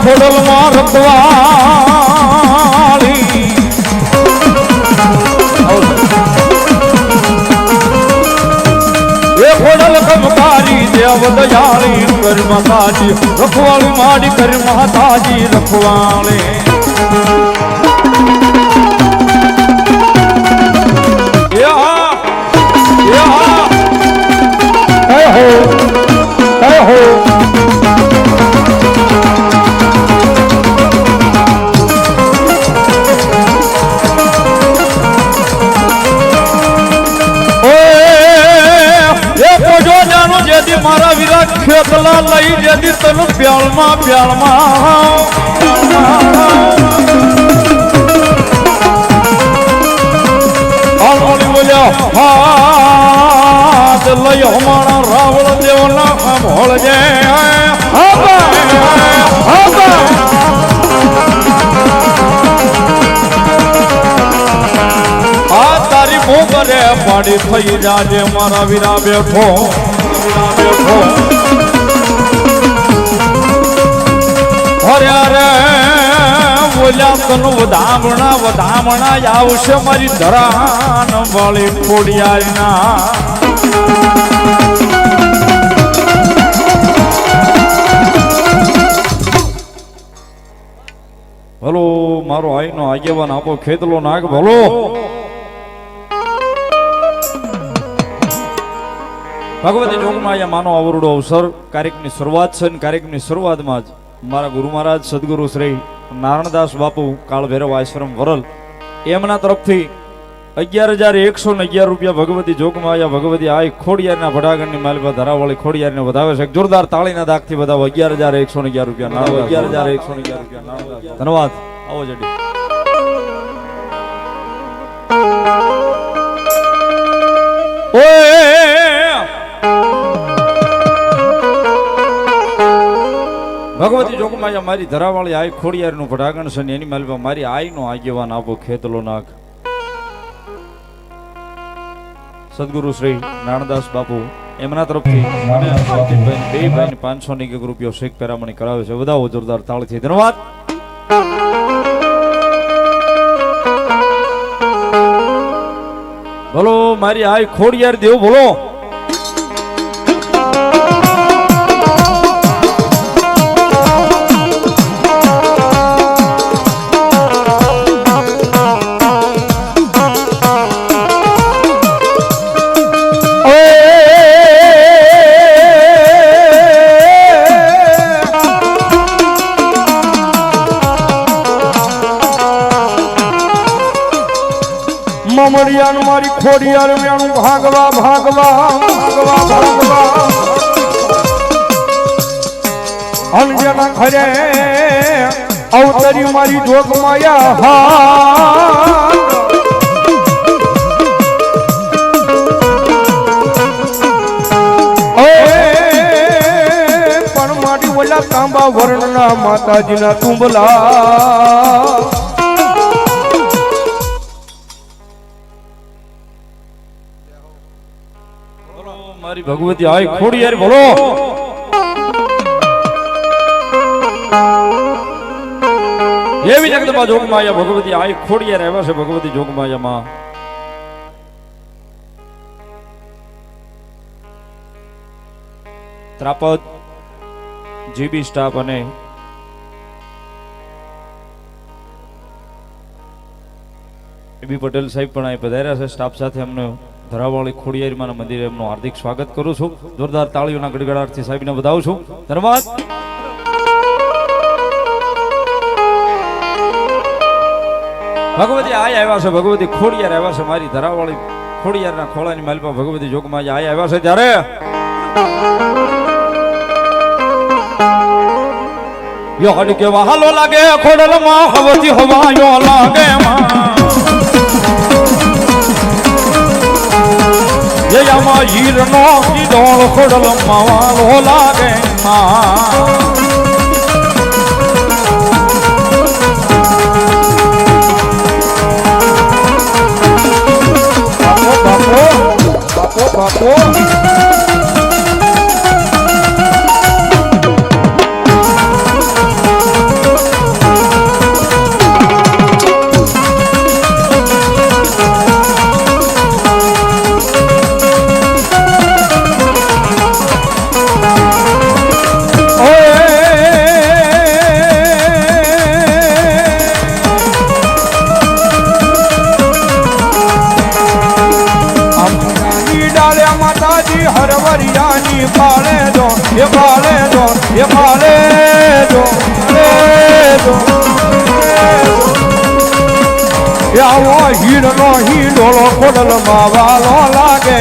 ખોડલ માં રતવાળી એ ખોડલ કમકારી દેવ દયાળી કર માતાજી રખવાળી માડી કર માતાજી રખવાળી મારા વિરા ખેતલા લઈ જતી તને પ્યાળમાં બોલ્યા હાથ લઈ હમાણા રાવળ દેવના ભોળ જે આ તારી મોગરે પાડી થઈ જાજે મારા વિરા બેઠો બોલ્યા તનું વધામણા આવશે મારી ધરાન વાળી ખોડિયારના ભલો મારો આઈનો આગેવાન આપો ખેતલો નાગ ભલો ભગવતી જોગમાં માનો અવરોડો અવસર કાર્યક્રમની શરૂઆત છે. કાર્યક્રમની શરૂઆતમાં જ મારા ગુરુ મહારાજ સદગુરુ શ્રી નારણદાસ બાપુ કાળભૈરવ આશ્રમ વરલ એમના તરફથી 11,111 રૂપિયા ભગવતી જોગમાયા ભગવતી આઈ ખોડિયારના ભડાગણની માલપા ધરાવાળી ખોડિયારને વધાવે છે. જોરદાર તાળીના દાગથી વધાવો 11,111 રૂપિયા. 11,111 રૂપિયા. ધન્યવાદ. આવો જડી ભગવતી જોગમાયા મારી ધરાવાળી આઈ ખોડિયારનું ભડાગણ છે ને એની માલપા મારી આઈનો આગેવાન આપો ખેતલો નાગ સદગુરુ શ્રી નારણદાસ બાપુ એમના તરફથી બે ભાઈને 500 રૂપિયો શેખ પેરામણી કરાવે છે. વધાવો જોરદાર તાળીથી. ધન્યવાદ. બોલો મારી આઈ ખોડિયાર દેવ બોલો. મમડિયાનું મારી ખોડિયાર વ્યાણું ભાગવા અંજના ખરે અવતરી મારી જોગમાયા પણ મારી ઓલા તાંબા વર્ણના માતાજીના તુંબલા મારી ભગવતી આઈ ખોડિયાર બોલો. એવી જગદંબા જોગમાયા ભગવતી આઈ ખોડિયાર આવ્યા છે. ભગવતી જોગમાયામાં ત્રાપદ જીબી સ્ટાફ અને એબી પટેલ સાહેબ પણ અહીં પધાર્યા છે. સ્ટાફ સાથે અમને ધરાવાળી ખોડિયારીમાના મંદિરે એમનું હાર્દિક સ્વાગત કરું છું. જોરદાર તાળીઓના ગડગડાટથી સાહેબને વધાવું છું. ધન્યવાદ. ભગવતી આય આવ્યા છે. ભગવતી ખોડિયાર આવ્યા છે. મારી ધરાવાળી ખોડિયારના ખોળાની માલપા ભગવતી જોગમાં આય આવ્યા છે. ત્યારે યો હડ કે વહાલો લાગે ખોડલમાં હવતી હવાયો લાગે માં યયામાં હીરનો કીધોળ ખોડલમાં વાલો લાગે માં બાપો એ પાલે જો એ પાલે જો આવો હીરનો હિંડોળો ખોડલમાં વાલો લાગે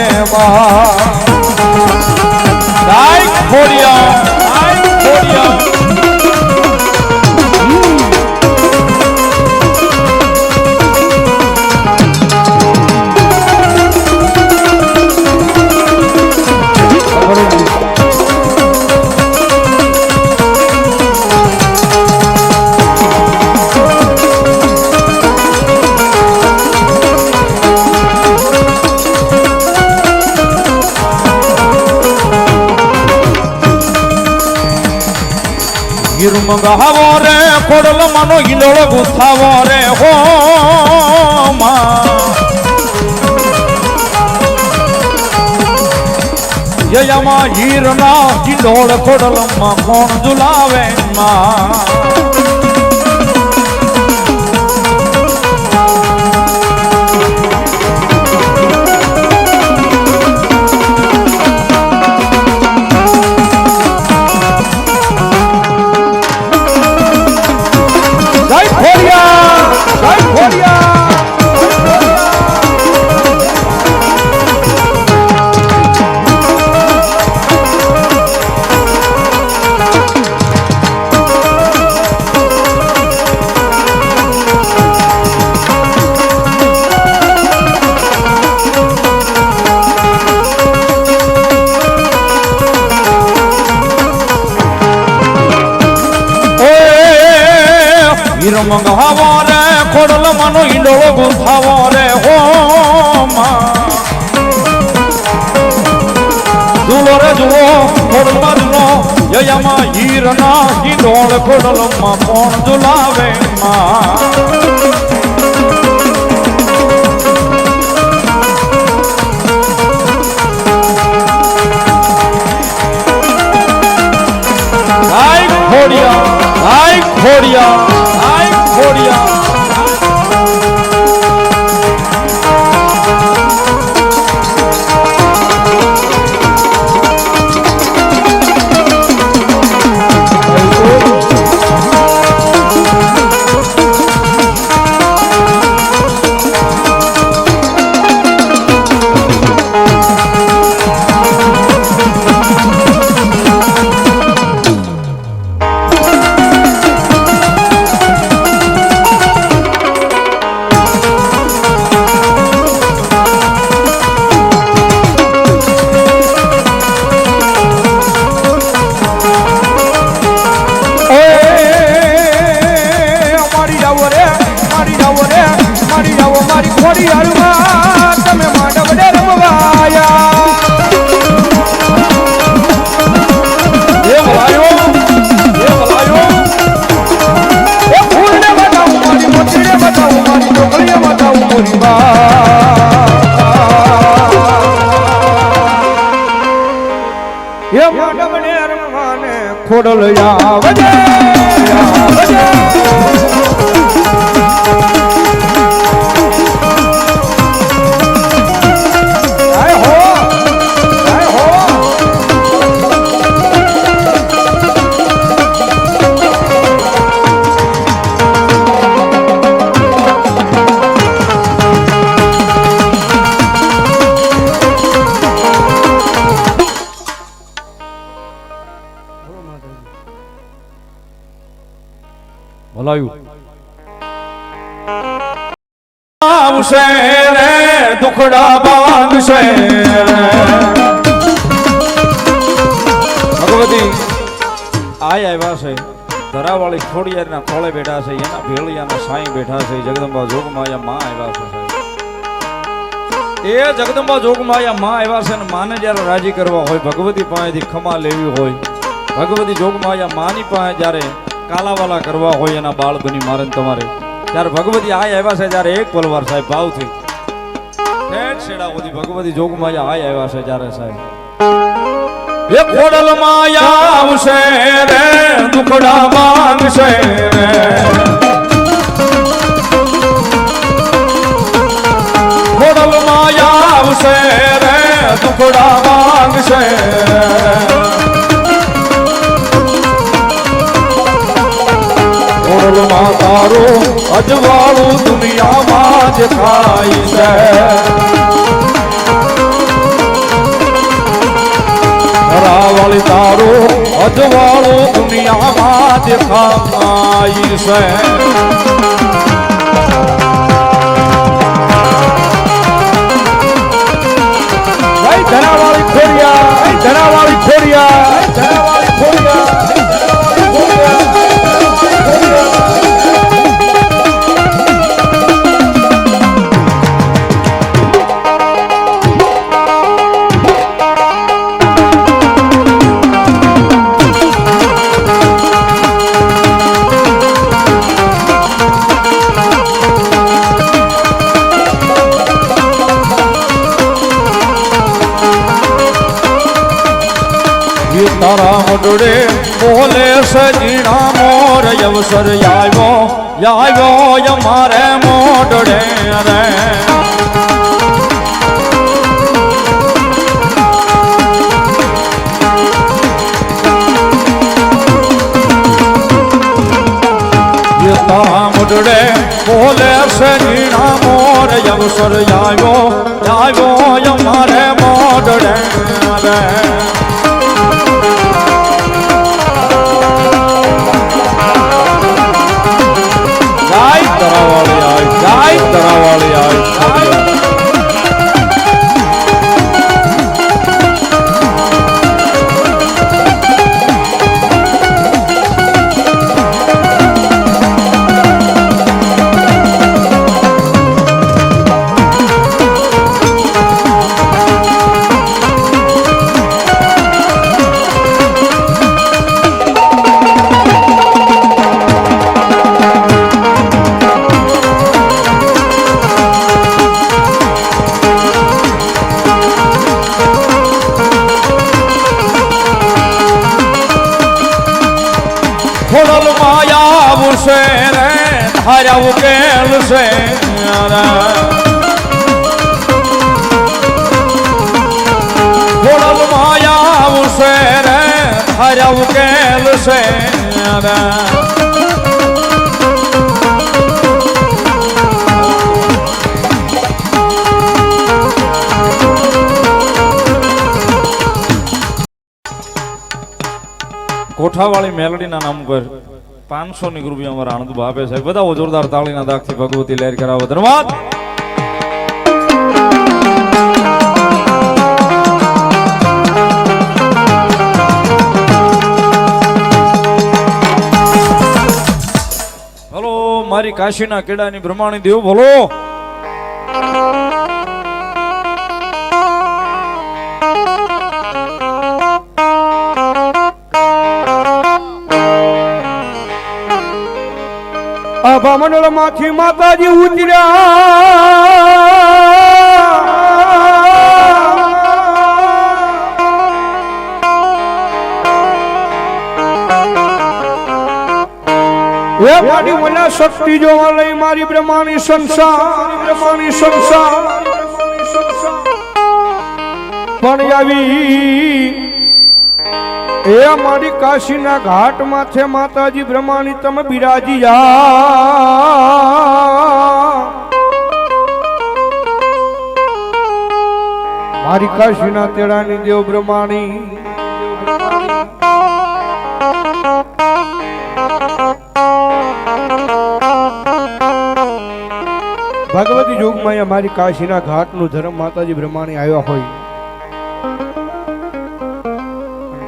મંગાવો રે ખોડલ માનો હિંડોળો ગુથાવો રે હો યયામાં હીરના હિંડોળ ખોડલમાં કોણ ઝુલાવે માં મંગાવો રે ખોડલ માનો હિંડોળો ગુથાવો રે હો જુઓ રે જુઓ ખોડલમાં જુઓ યયામાં હીરના હિંડોળ ખોડલમાં કોણ ઝુલાવે ખોડલ આવજે આવશે રે દુખડા બાંધશે ભગવતી આવ્યા છે ધરાવાળી ખોડિયારના ખોળે બેઠા છે એના ભેળિયાના સાંઈ બેઠા છે જગદંબા જોગમાયા માં આવ્યા છે એ જગદંબા જોગમાયા માં આવ્યા છે ને માને જ્યારે રાજી કરવા હોય ભગવતી પાસેથી ખમા લેવી હોય ભગવતી જોગમાયા માની પાસે જ્યારે કાલાવાલા કરવા હોય એના બાળ બની મારે તમારે ત્યારે ભગવતી આવ્યા છે જ્યારે એક પલવાર સાહેબ ભાવથી છેડા સુધી ભગવતી જોગમાયા આવ્યા છે જ્યારે સાહેબ એ ખોડલ માયા આવશે રે દુખડા માંગશે રે ખોડલ માયા આવશે રે દુખડા માંગશે ખોડલમાં તારો અજવાળું દુનિયામાં જ થાય છે ધરાવાળી તારો અજવાળું દુનિયામાં જ થાય છે ધરાવાળી ખોડિયા ધરાવાળી ખોડિયા ધરાવાળી ખોડિયા તારા મોડડે બોલે સજીણા મોર અવસર આવ્યો મારે મોડડે રે તારા મોડડે બોલે સજીણા મોર અવસર આવ્યો મારે મોડડે રે ધરાવાળી આય ધરાવાળી આય ખોડલ માયા આવશે રે ધાર્યા ઉકેલ છે ખોડલ માયા આવશે રે ધાર્યા ઉકેલ છે કોઠાવાળી મેલડીના નામ પર 500 ની રૂપિયા અમારા આનંદ આપે છે બધા જોરદાર તાળીના દાખથી ભગવતી લહેર કરાવો ધન્યવાદ ભલો મારી કાશીના કેડાની બ્રહ્માણી દેવ ભલો આભા મંડળ માંથી માતાજી ઉતર્યા એ મારી મને શક્તિ જોવા લઈ મારી બ્રહ્માની સંસાર પણ આવી એ મારી કાશીના ઘાટ માથે માતાજી બ્રહ્માની તમે બિરાજી જા મારી કાશીના તેડાની દેવ બ્રહ્માની ભગવતી જોગમાં મારી કાશીના ઘાટનું ધર્મ માતાજી બ્રહ્માની આવ્યા હોય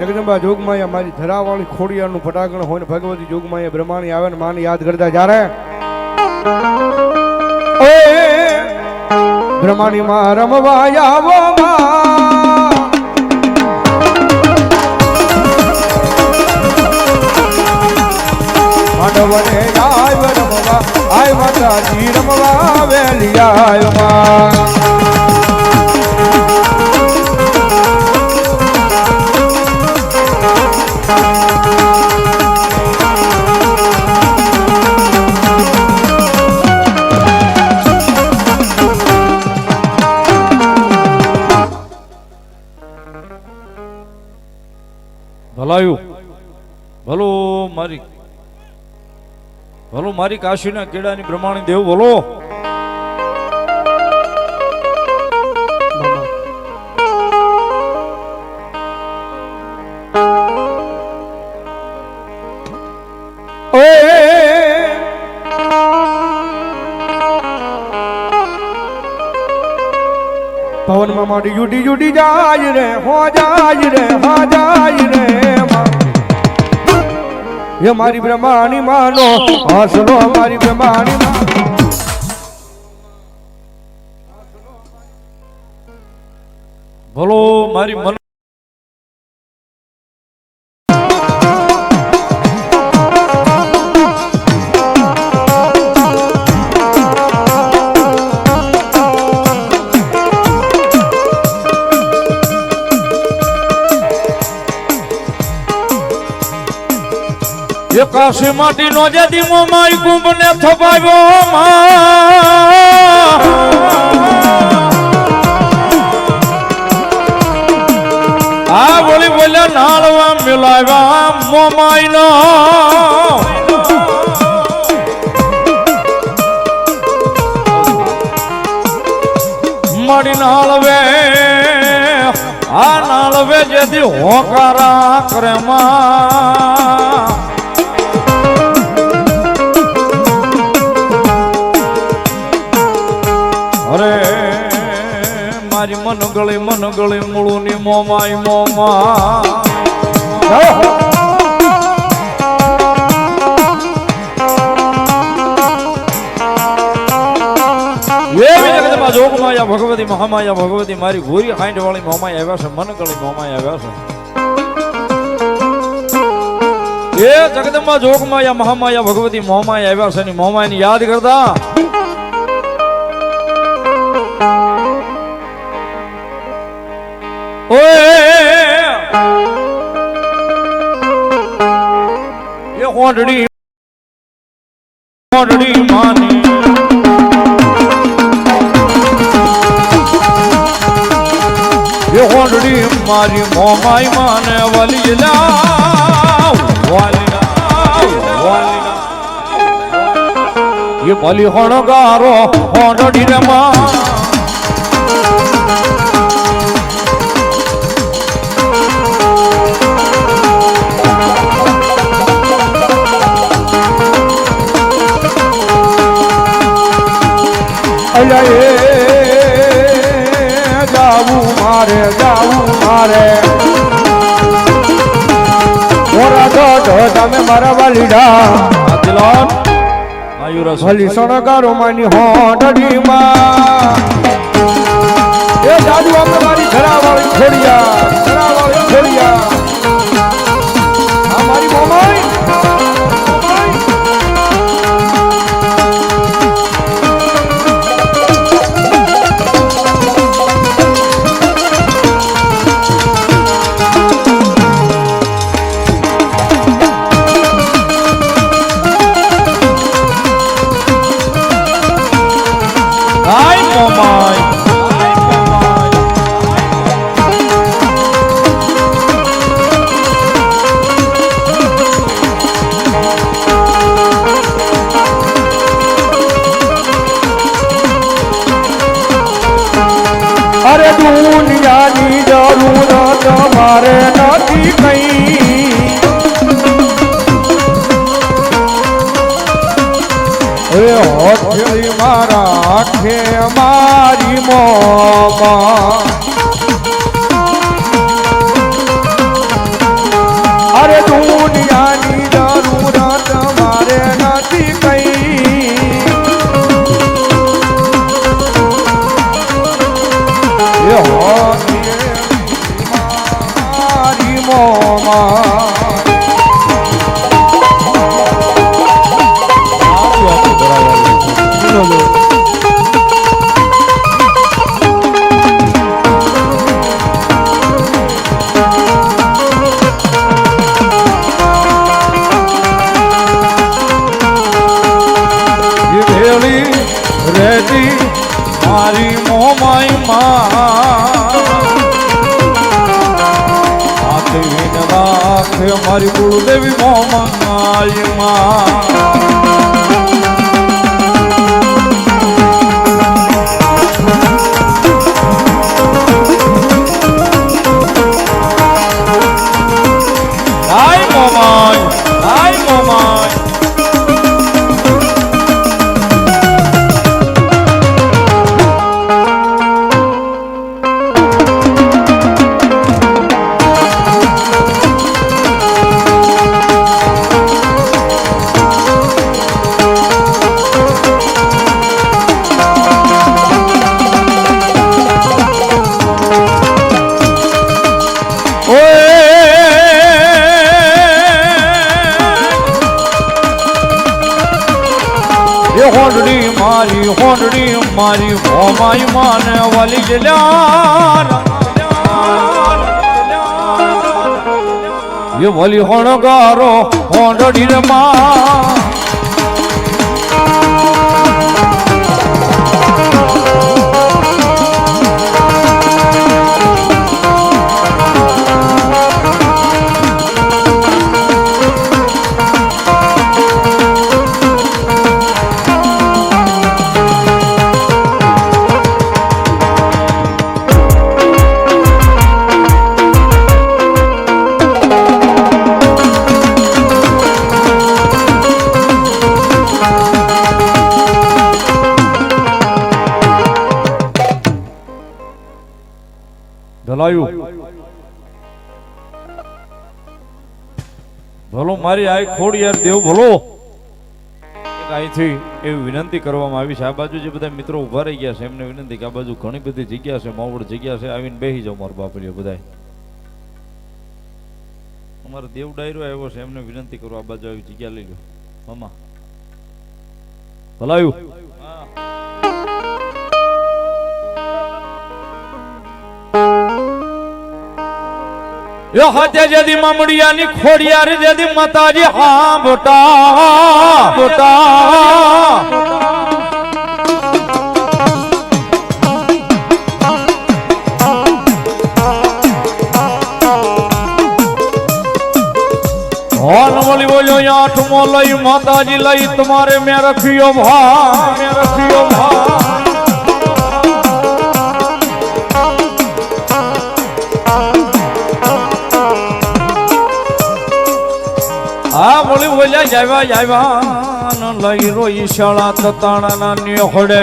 જગદંબા જોગમાં મારી ધરાવાળી ખોડિયાનું ફટાકણ હોય ને ભગવતી જોગમાં બ્રહ્માણી આવે ને માને યાદ કરતા જ્યારે બ્રહ્માણી માં રમવા આવો માંડવને આવ રમવા આય માતાજી રમવા વેલી આવ્યો ભલાયું ભલો મારી ભલો મારી કાશીના કેળાની બ્રહ્માણી દેવ બોલો. પવન માં મારી યુડી યુડી જાય રે હો જાય રે હા જાય રે ये मारी ब्रह्माणी मानो हसलो मारी ब्रह्माणी बोलो मारी मन કાશી માટી નો જે દીમો માઈ કુંભ ને થપાવ્યો આ બોલી બોલ્યા નાળવા મિલાવ્યા મોમાઈ નો મારી નાળવે આ નાળવે જેથી હોકારા કરે માં અરે મારી મન ગળી મૂળું ની મોમાઈ મોમા એવી જગતમાં જોગમાયા ભગવતી મહામાયા ભગવતી મારી ભૂરી હાંડ વાળી મોમાઈ આવ્યા છે મન ગળી મોમાઈ આવ્યા છે એ જગતમાં જોગમાયા મહામાયા ભગવતી મોમાઈ આવ્યા છે ની મોમાઈ ની યાદ કરતા ये होंडड़ी मानी ये होंडड़ी मारी मोमाई माने ये बलि होणगारो होंडड़ी रे मां जाऊ मारे मोरा तो તમે મારા વાલીડા દિલાન આયુરા ભલી સણગારો માની હોડડી માં એ જાદુ આપણે મારી ઘરાવાળી છોડિયા આ મારી મોમાઈ अरे दुनिया की जरूरत मारे नहीं कहीं होठली मारा आखे मारी मोमा अरे दुनिया की जरूरत मारे नहीं कहीं मारी मोमा રેતી મારી મોમાઈ માં રાખે મારી કુળદેવી મોમાઈ માં હોંડડી મારી હોમાઈ માને વાલી જલ્યા એ વલી હોણગારો હોંડડી રે માં ભલો મારી આ ખોડિયાર દેવ ભલો અહીંથી એવી વિનંતી કરવામાં આવી છે. આ બાજુ જે બધા મિત્રો ઉભા રહી ગયા છે એમને વિનંતી કે આ બાજુ ઘણી બધી જગ્યા છે, માવડ જગ્યા છે, આવીને બેસી જાઓ મારા બાપલીઓ બધા. અમારો દેવ ડાયરો આવ્યો છે એમને વિનંતી કરો આ બાજુ આવી જગ્યા લઈ લો મામા ભલાયું. યો હાથે જેદી મામડિયાની ખોડિયાર જેદી માતાજી હા બોટા બોટા હોન બોલી બોલ્યો આઠમો લઈ માતાજી લઈ તમારે મેં રખ્યો ભા મેં રખ્યો ભા આ બોલી બોલ્યા જાવ્યા જાવ્યા લઈ રોઈ શાળા તતાણા ના ન્યોખડે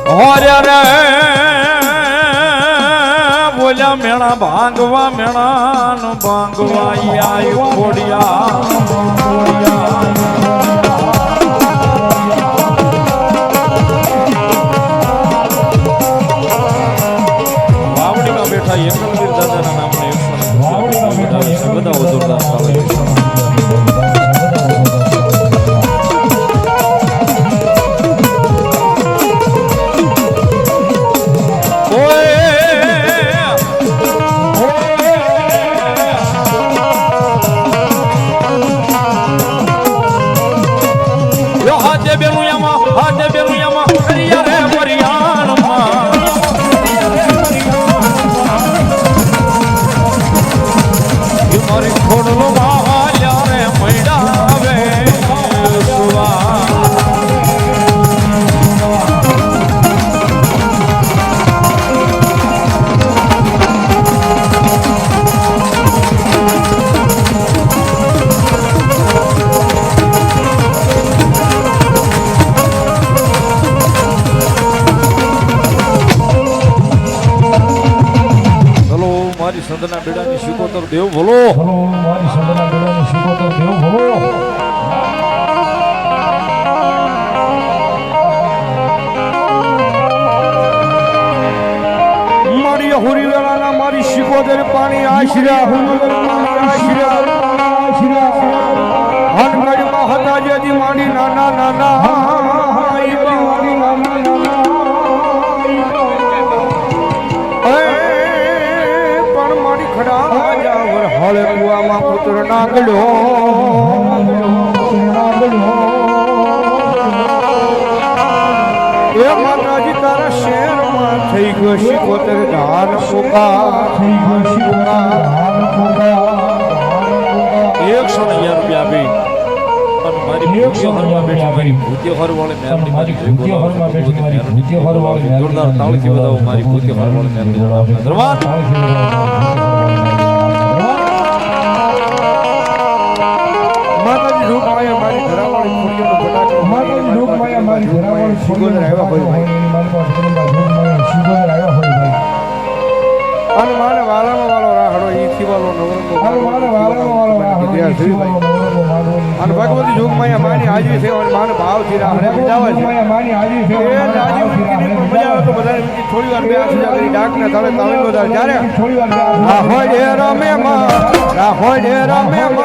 હોર્યા રે બોલ્યા મેણા ભાંગવા મેણા નો ભાંગવા આયો ખોડિયા એકલવીર દાદાના નામને 100 બધા જોરદાર હાથે બેનું યામાં કરિયા રે પરિયાણમાં મારી ખોડલો વાલ્યા રે મૈડાવે સુવા મારી સંતના બેડાની શિકોતર દેવ ભલો મારી સંતના બેડાની શિકોતર દેવ ભલો મારી હુરી વેળાના મારી શિકોતર પાણી આશરા હનકડમાં હતા જેથી મારી નાના નાના હળે કુવામાં પુત્ર નાગડો એ માતાજી તારા શહેરમાં થઈ ગયો શિકોતર ધાન પોકા 111 રૂપિયા આપી અને મારી ભૂતિયો હરમાં બેઠી મારી ભૂતિયો હર વાળે મેરની મારી ભૂતિયો હરમાં બેઠી મારી ભૂતિયો હર વાળે જોરદાર તાળીથી વધાવો મારી ભૂતિયો હર વાળે મેરની જોરદાર ધન્યવાદ. માતાજી રૂપમાયા મારી ઘરાવાળી ખોડિયાનો ફટાકડો માતાજી રૂપમાયા મારી ઘરાવાળી શિકોતર આવ્યા હોય ભાઈ મારી પાસે શિકોતર આવ્યા હોય ભાઈ અને મારે વાલામાં વાલો રાહડો ઈ થીવાલો નવરંગો અને મારે વાલામાં વાલો રાહડો ઈ થીવાલો નવરંગો મારો અને ભગવતી જોગમાયા માની હાજરી છે અને માને ભાવથી રાહડે બજાવે છે માની હાજરી છે એ હાજરી મજા આવે તો બધાને થોડી વાર બે હાથ ઊંચા કરી ડાકને તળે તાવીન વધારે જ્યારે થોડી વાર રાહોડે રમે માં રાહોડે રમે માં